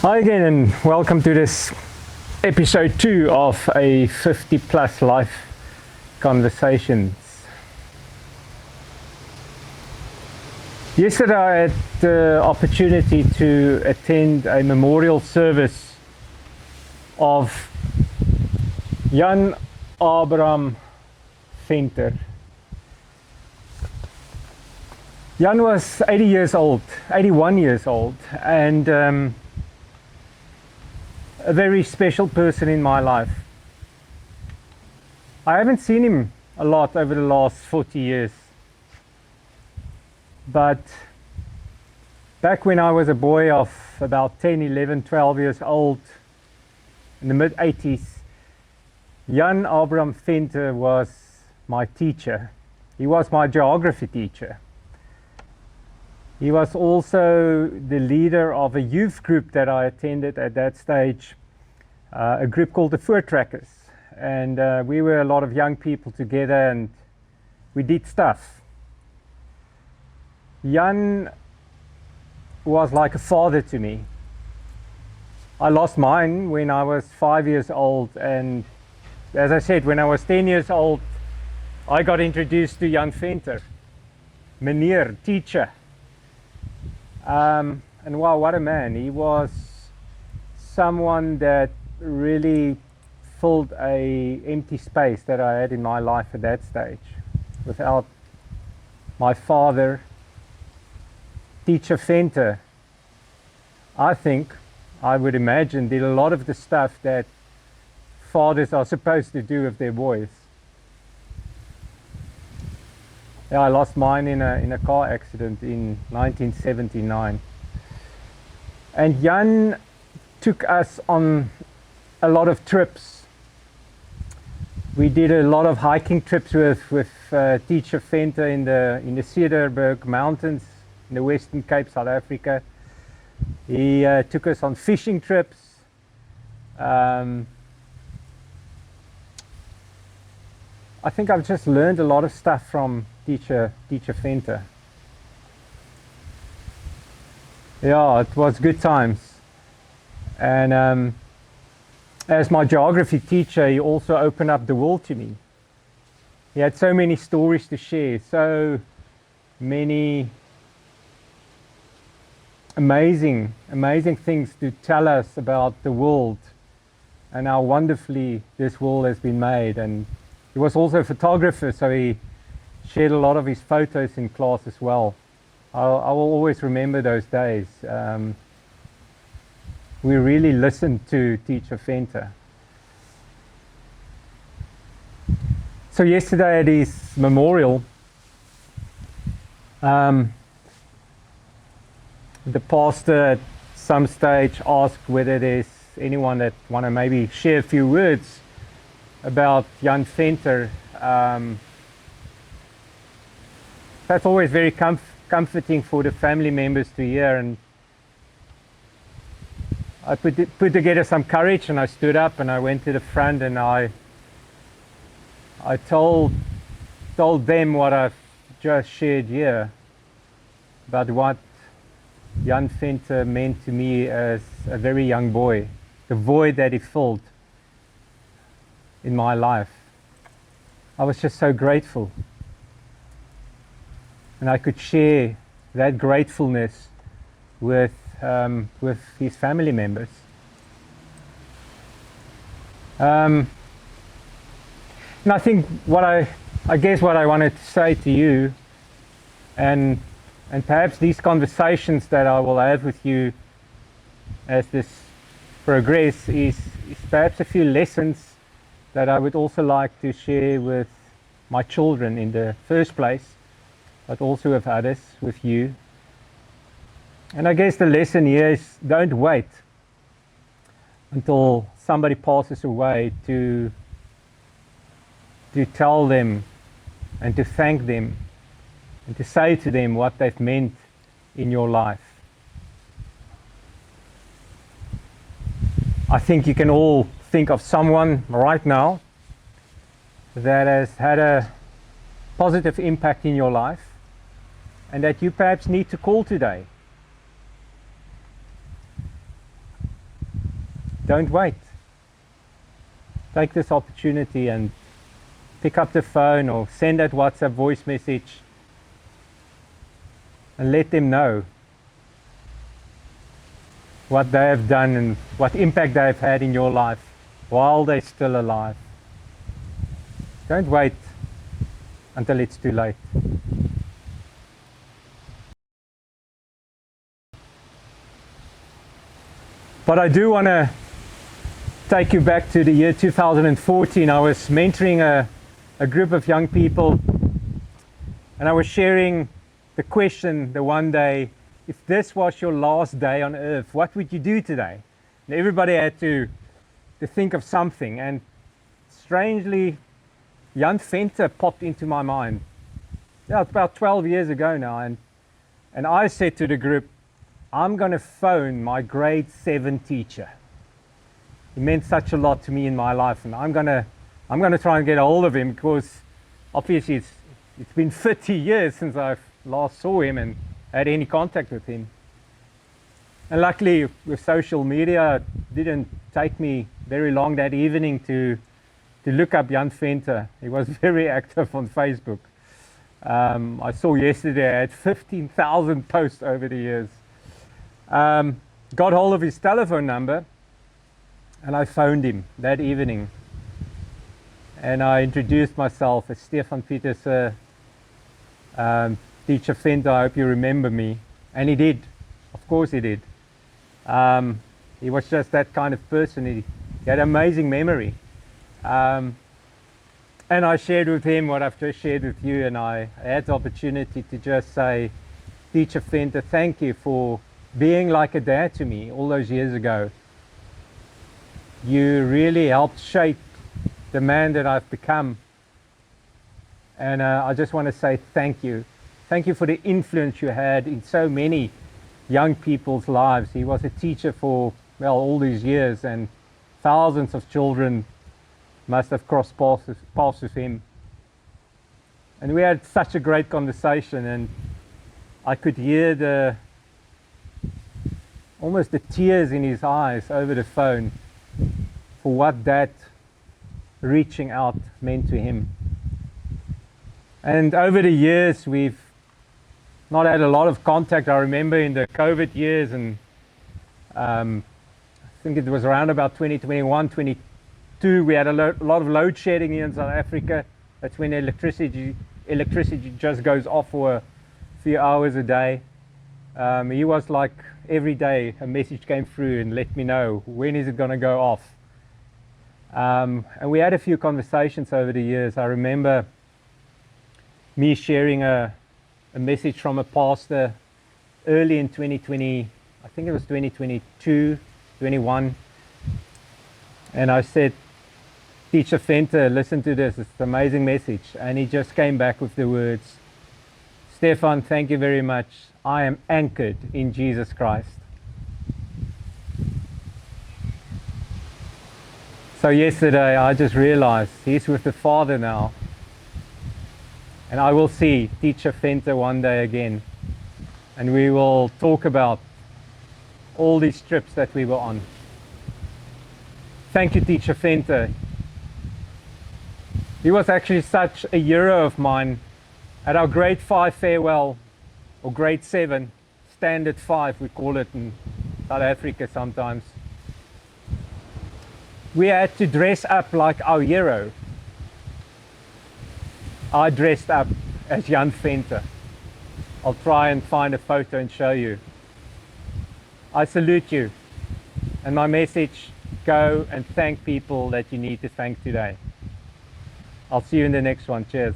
Hi again, and welcome to this episode 2 of a 50 plus life conversations. Yesterday I had the opportunity to attend a memorial service of Jan Abraham Venter. Jan was 81 years old, and a very special person in my life. I haven't seen him a lot over the last 40 years, but back when I was a boy of about 10, 11, 12 years old, in the mid-80s, Jan Abraham Venter was my teacher. He was my geography teacher. He was also the leader of a youth group that I attended at that stage, a group called the Voortrekkers. And we were a lot of young people together and we did stuff. Jan was like a father to me. I lost mine when I was 5 years old, and as I said, when I was 10 years old, I got introduced to Jan Venter, meneer, teacher. And wow, what a man. He was someone that really filled a empty space that I had in my life at that stage. Without my father, Teacher Venter, I would imagine, did a lot of the stuff that fathers are supposed to do with their boys. Yeah, I lost mine in a car accident in 1979. And Jan took us on a lot of trips. We did a lot of hiking trips with Teacher Venter in the Cederberg Mountains in the Western Cape, South Africa. He took us on fishing trips. I think I've just learned a lot of stuff from Teacher Venter. Yeah, it was good times. And as my geography teacher, he also opened up the world to me. He had so many stories to share, so many amazing things to tell us about the world and how wonderfully this world has been made. And he was also a photographer, so he shared a lot of his photos in class as well. I will always remember those days. We really listened to Teacher Venter. So yesterday at his memorial, the pastor at some stage asked whether there's anyone that want to maybe share a few words about Jan Venter. That's always very comforting for the family members to hear, and I put together some courage, and I stood up and I went to the front, and I told them what I've just shared here about what Jan Venter meant to me as a very young boy, the void that he filled in my life. I was just so grateful. And I could share that gratefulness with his family members. And I think what I wanted to say to you, and perhaps these conversations that I will have with you as this progress is perhaps a few lessons that I would also like to share with my children in the first place, but also with others, with you. And I guess the lesson here is, don't wait until somebody passes away to tell them and to thank them and to say to them what they've meant in your life. I think you can all think of someone right now that has had a positive impact in your life and that you perhaps need to call today. Don't wait. Take this opportunity and pick up the phone or send that WhatsApp voice message and let them know what they have done and what impact they have had in your life while they're still alive. Don't wait until it's too late. But I do want to take you back to the year 2014. I was mentoring a group of young people, and I was sharing the question the one day, if this was your last day on earth, what would you do today? And everybody had to think of something, and strangely, Jan Venter popped into my mind. Yeah, it's about 12 years ago now, and I said to the group, I'm going to phone my grade 7 teacher. He meant such a lot to me in my life, and I'm going to try and get a hold of him, because obviously it's been 30 years since I last saw him and had any contact with him. And luckily, with social media, it didn't take me very long that evening to look up Jan Venter. He was very active on Facebook. I saw yesterday I had 15,000 posts over the years. Got hold of his telephone number, and I phoned him that evening. And I introduced myself as Stefan Pieterse, Teacher Venter, I hope you remember me. And he did. Of course he did. He was just that kind of person. He had amazing memory. And I shared with him what I've just shared with you, and I had the opportunity to just say, Teacher Venter, thank you for being like a dad to me all those years ago. You really helped shape the man that I've become. And I just want to say thank you. Thank you for the influence you had in so many young people's lives. He was a teacher for, well, all these years, and thousands of children must have crossed paths with him. And we had such a great conversation, and I could hear almost the tears in his eyes over the phone for what that reaching out meant to him. And over the years, we've not had a lot of contact. I remember in the COVID years, and I think it was around about 2021, 22, we had a lot of load shedding here in South Africa. That's when electricity just goes off for a few hours a day. He was like, every day a message came through and let me know, when is it going to go off? And we had a few conversations over the years. I remember me sharing a message from a pastor early in 2020, I think it was 2022, 21. And I said, Teacher Venter, listen to this, it's an amazing message. And he just came back with the words, Stefan, thank you very much. I am anchored in Jesus Christ. So yesterday I just realized he's with the Father now. And I will see Teacher Venter one day again. And we will talk about all these trips that we were on. Thank you, Teacher Venter. He was actually such a hero of mine. At our grade 5 farewell, or grade 7, standard 5 we call it in South Africa sometimes, we had to dress up like our hero. I dressed up as Jan Venter. I'll try and find a photo and show you. I salute you. And my message, go and thank people that you need to thank today. I'll see you in the next one. Cheers.